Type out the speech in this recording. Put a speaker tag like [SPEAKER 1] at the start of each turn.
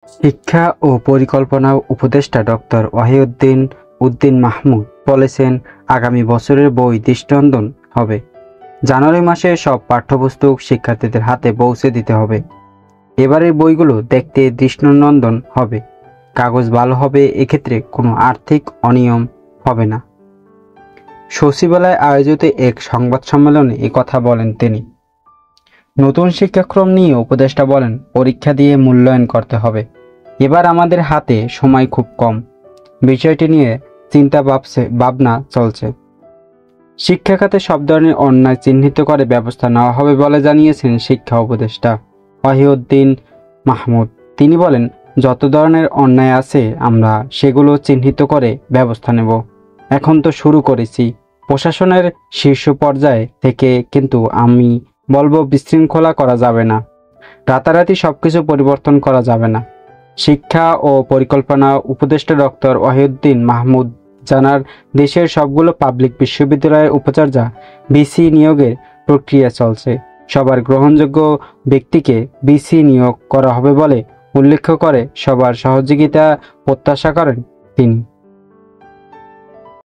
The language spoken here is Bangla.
[SPEAKER 1] শিক্ষা ও পরিকল্পনা উপদেষ্টা ডক্টর ওয়াহিউদ্দিন মাহমুদ বলেছেন, আগামী বছরের বই দৃষ্টিনন্দন হবে। জানুয়ারি মাসে সব পাঠ্যপুস্তক শিক্ষার্থীদের হাতে পৌঁছে দিতে হবে। এবারের বইগুলো দেখতে দৃষ্টিনন্দন হবে, কাগজ ভালো হবে, এক্ষেত্রে কোনো আর্থিক অনিয়ম হবে না। সচিবালয়ে আয়োজিত এক সংবাদ সম্মেলনে কথা বলেন তিনি। নতুন শিক্ষাক্রম নিয়ে উপদেষ্টা বলেন, পরীক্ষা দিয়ে মূল্যায়ন করতে হবে। এবার আমাদের হাতে সময় খুব কম, বিষয়টি নিয়ে ভাবনা চলছে। শিক্ষা খাতে সব ধরনের অন্যায় চিহ্নিত করে ব্যবস্থা নেওয়া হবে বলে জানিয়েছেন শিক্ষা উপদেষ্টা ওয়াহিউদ্দিন মাহমুদ। তিনি বলেন, যত ধরনের অন্যায় আছে আমরা সেগুলো চিহ্নিত করে ব্যবস্থা নেব। এখন তো শুরু করেছি প্রশাসনের শীর্ষ পর্যায়ে থেকে, কিন্তু আমি বলবো বিশৃঙ্খলা করা যাবে না, রাতারাতি সবকিছু পরিবর্তন করা যাবে না। শিক্ষা ও পরিকল্পনা উপদেষ্টা ডক্টর ওয়াহিউদ্দিন মাহমুদ জানার, দেশের সবগুলো পাবলিক বিশ্ববিদ্যালয়ের উপাচার্য ভিসি নিয়োগের প্রক্রিয়া চলছে। সবার গ্রহণযোগ্য ব্যক্তিকে ভিসি নিয়োগ করা হবে বলে উল্লেখ করে সবার সহযোগিতা প্রত্যাশা করেন তিনি।